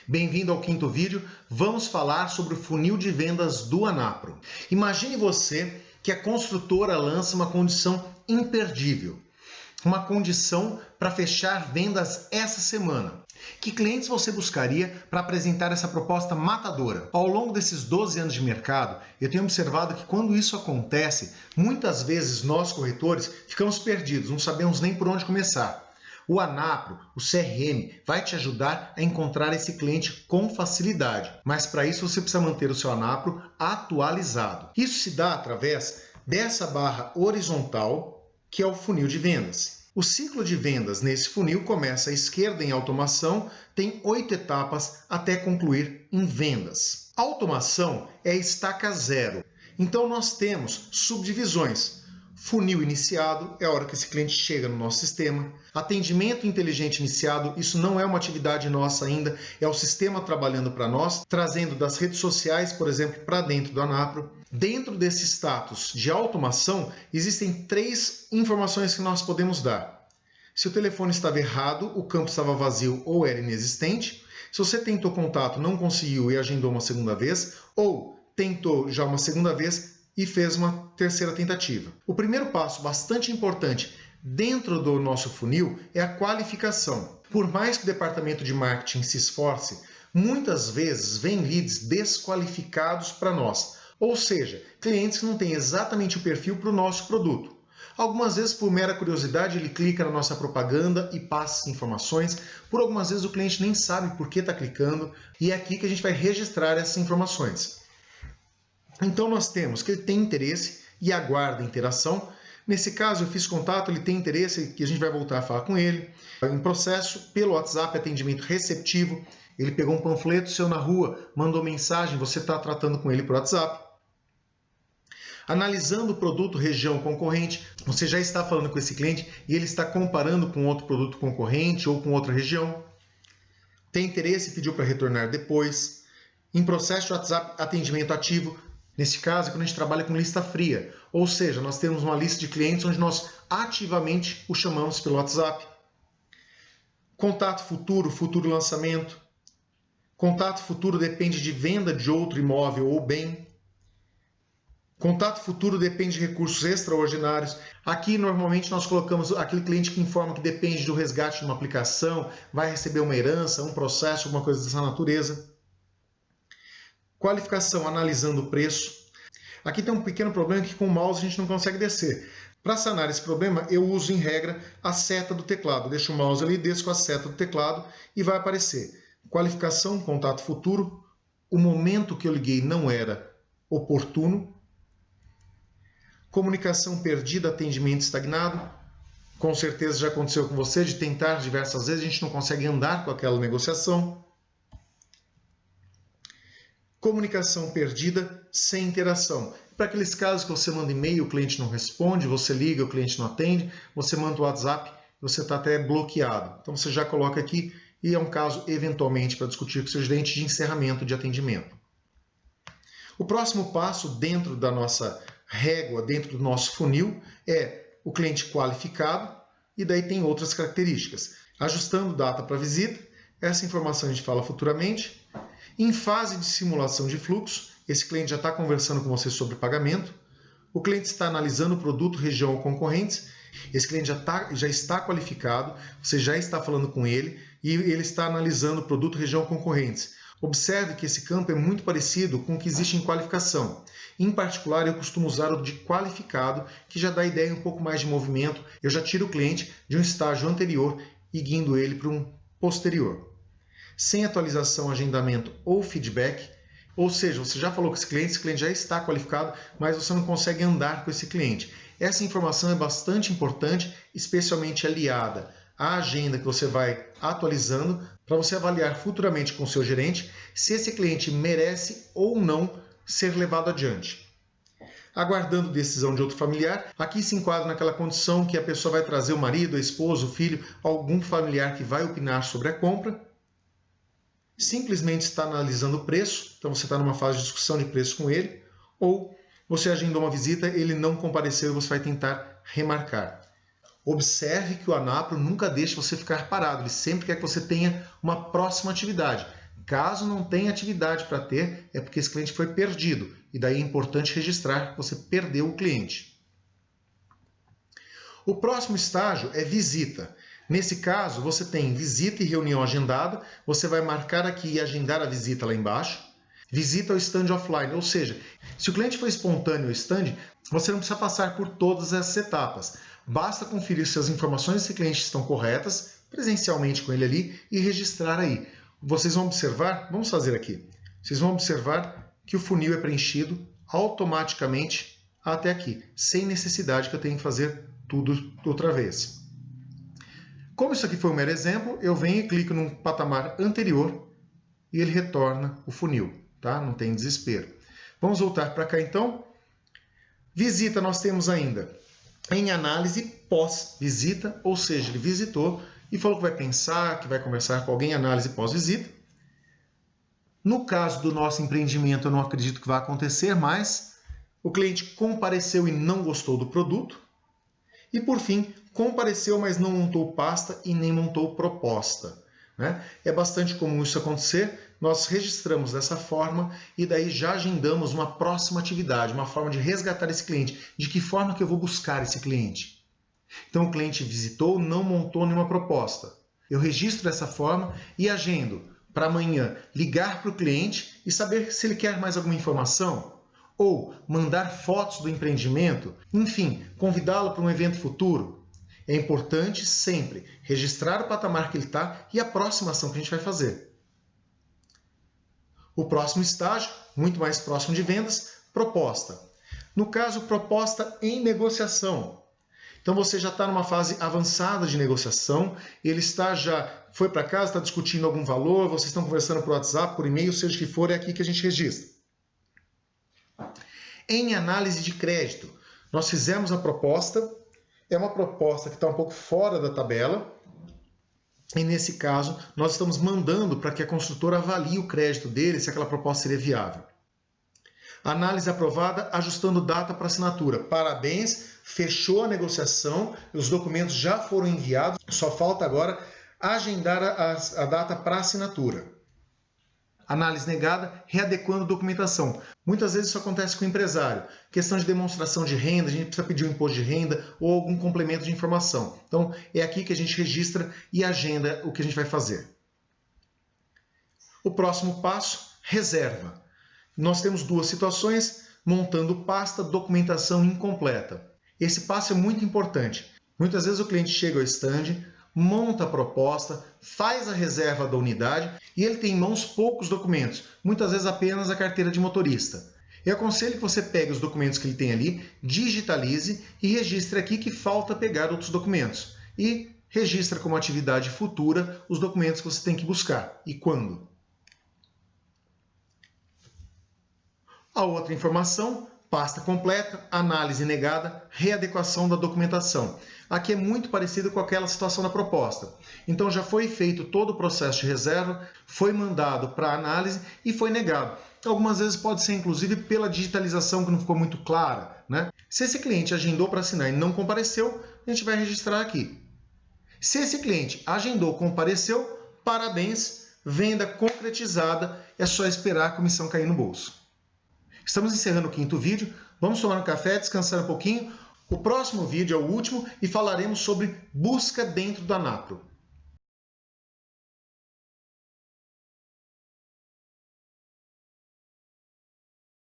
Bem-vindo ao quinto vídeo. Vamos falar sobre o funil de vendas do Anapro. Imagine você que a construtora lança uma condição imperdível. Uma condição para fechar vendas essa semana. Que clientes você buscaria para apresentar essa proposta matadora? Ao longo desses 12 anos de mercado, eu tenho observado que quando isso acontece, muitas vezes nós corretores ficamos perdidos, não sabemos nem por onde começar. O Anapro, o CRM, vai te ajudar a encontrar esse cliente com facilidade. Mas para isso você precisa manter o seu Anapro atualizado. Isso se dá através dessa barra horizontal, que é o funil de vendas. O ciclo de vendas nesse funil começa à esquerda em automação, tem 8 etapas até concluir em vendas. A automação é a estaca zero. Então nós temos subdivisões. Funil iniciado é a hora que esse cliente chega no nosso sistema. Atendimento inteligente iniciado, isso não é uma atividade nossa ainda, é o sistema trabalhando para nós, trazendo das redes sociais, por exemplo, para dentro do Anapro. Dentro desse status de automação, existem 3 informações que nós podemos dar. Se o telefone estava errado, o campo estava vazio ou era inexistente. Se você tentou contato, não conseguiu e agendou uma segunda vez, ou tentou já uma segunda vez e fez uma terceira tentativa. O primeiro passo, bastante importante, dentro do nosso funil, é a qualificação. Por mais que o departamento de marketing se esforce, muitas vezes vem leads desqualificados para nós. Ou seja, clientes que não têm exatamente o perfil para o nosso produto. Algumas vezes, por mera curiosidade, ele clica na nossa propaganda e passa informações. Por algumas vezes, o cliente nem sabe por que está clicando. E é aqui que a gente vai registrar essas informações. Então, nós temos que ele tem interesse e aguarda interação. Nesse caso, eu fiz contato, ele tem interesse, que a gente vai voltar a falar com ele. Em processo, pelo WhatsApp, atendimento receptivo. Ele pegou um panfleto seu na rua, mandou mensagem, você está tratando com ele por WhatsApp. Analisando o produto, região, concorrente, você já está falando com esse cliente e ele está comparando com outro produto concorrente ou com outra região. Tem interesse e pediu para retornar depois. Em processo de WhatsApp, atendimento ativo. Nesse caso, é quando a gente trabalha com lista fria, ou seja, nós temos uma lista de clientes onde nós ativamente o chamamos pelo WhatsApp. Contato futuro, futuro lançamento. Contato futuro depende de venda de outro imóvel ou bem. Contato futuro depende de recursos extraordinários. Aqui, normalmente, nós colocamos aquele cliente que informa que depende do resgate de uma aplicação, vai receber uma herança, um processo, alguma coisa dessa natureza. Qualificação, analisando o preço. Aqui tem um pequeno problema que com o mouse a gente não consegue descer. Para sanar esse problema, eu uso, em regra, a seta do teclado. Deixo o mouse ali, desço com a seta do teclado e vai aparecer. Qualificação, contato futuro. O momento que eu liguei não era oportuno. Comunicação perdida, atendimento estagnado. Com certeza já aconteceu com você, de tentar diversas vezes, a gente não consegue andar com aquela negociação. Comunicação perdida, sem interação. Para aqueles casos que você manda e-mail, o cliente não responde, você liga, o cliente não atende, você manda o WhatsApp, você está até bloqueado. Então você já coloca aqui e é um caso, eventualmente, para discutir com o seu gerente de encerramento de atendimento. O próximo passo dentro da nossa régua, dentro do nosso funil, é o cliente qualificado e daí tem outras características. Ajustando data para visita, essa informação a gente fala futuramente. Em fase de simulação de fluxo, esse cliente já está conversando com você sobre pagamento. O cliente está analisando o produto, região ou concorrentes. Esse cliente já está qualificado, você já está falando com ele e ele está analisando o produto, região ou concorrentes. Observe que esse campo é muito parecido com o que existe em qualificação. Em particular, eu costumo usar o de qualificado, que já dá ideia um pouco mais de movimento. Eu já tiro o cliente de um estágio anterior e guindo ele para um posterior. Sem atualização, agendamento ou feedback, ou seja, você já falou com esse cliente já está qualificado, mas você não consegue andar com esse cliente. Essa informação é bastante importante, especialmente aliada à agenda que você vai atualizando para você avaliar futuramente com o seu gerente se esse cliente merece ou não ser levado adiante. Aguardando decisão de outro familiar, aqui se enquadra naquela condição que a pessoa vai trazer o marido, a esposa, o filho, algum familiar que vai opinar sobre a compra. Simplesmente está analisando o preço, então você está numa fase de discussão de preço com ele, ou você agendou uma visita, ele não compareceu e você vai tentar remarcar. Observe que o Anapro nunca deixa você ficar parado, ele sempre quer que você tenha uma próxima atividade. Caso não tenha atividade para ter, é porque esse cliente foi perdido. E daí é importante registrar que você perdeu o cliente. O próximo estágio é visita. Nesse caso, você tem visita e reunião agendada. Você vai marcar aqui e agendar a visita lá embaixo. Visita ao stand offline, ou seja, se o cliente foi espontâneo ao stand, você não precisa passar por todas essas etapas. Basta conferir se as informações desse cliente estão corretas, presencialmente com ele ali, e registrar aí. Vocês vão observar, vamos fazer aqui, vocês vão observar que o funil é preenchido automaticamente até aqui, sem necessidade que eu tenha que fazer tudo outra vez. Como isso aqui foi um mero exemplo, eu venho e clico no patamar anterior e ele retorna o funil, tá? Não tem desespero. Vamos voltar para cá então. Visita nós temos ainda em análise pós-visita, ou seja, ele visitou e falou que vai pensar, que vai conversar com alguém em análise pós-visita. No caso do nosso empreendimento, eu não acredito que vai acontecer, mas o cliente compareceu e não gostou do produto. E, por fim, compareceu, mas não montou pasta e nem montou proposta, né? É bastante comum isso acontecer. Nós registramos dessa forma e daí já agendamos uma próxima atividade, uma forma de resgatar esse cliente. De que forma que eu vou buscar esse cliente? Então, o cliente visitou, não montou nenhuma proposta. Eu registro dessa forma e agendo para amanhã ligar para o cliente e saber se ele quer mais alguma informação, ou mandar fotos do empreendimento, enfim, convidá-lo para um evento futuro. É importante sempre registrar o patamar que ele está e a próxima ação que a gente vai fazer. O próximo estágio, muito mais próximo de vendas, proposta. No caso, proposta em negociação. Então você já está numa fase avançada de negociação, ele já foi para casa, está discutindo algum valor, vocês estão conversando por WhatsApp, por e-mail, seja o que for, é aqui que a gente registra. Em análise de crédito, nós fizemos a proposta, é uma proposta que está um pouco fora da tabela, e nesse caso nós estamos mandando para que a construtora avalie o crédito dele, se aquela proposta seria viável. Análise aprovada, ajustando data para assinatura. Parabéns, fechou a negociação, os documentos já foram enviados, só falta agora agendar a data para assinatura. Análise negada, readequando documentação. Muitas vezes isso acontece com o empresário. Questão de demonstração de renda, a gente precisa pedir um imposto de renda ou algum complemento de informação. Então, é aqui que a gente registra e agenda o que a gente vai fazer. O próximo passo, reserva. Nós temos duas situações, montando pasta, documentação incompleta. Esse passo é muito importante. Muitas vezes o cliente chega ao stand, monta a proposta, faz a reserva da unidade e ele tem em mãos poucos documentos, muitas vezes apenas a carteira de motorista. Eu aconselho que você pegue os documentos que ele tem ali, digitalize e registre aqui que falta pegar outros documentos. E registra como atividade futura os documentos que você tem que buscar e quando. A outra informação, pasta completa, análise negada, readequação da documentação. Aqui é muito parecido com aquela situação da proposta. Então já foi feito todo o processo de reserva, foi mandado para análise e foi negado. Algumas vezes pode ser inclusive pela digitalização que não ficou muito clara, né? Se esse cliente agendou para assinar e não compareceu, a gente vai registrar aqui. Se esse cliente agendou, compareceu, parabéns, venda concretizada, é só esperar a comissão cair no bolso. Estamos encerrando o quinto vídeo, vamos tomar um café, descansar um pouquinho. O próximo vídeo é o último e falaremos sobre busca dentro da Napro.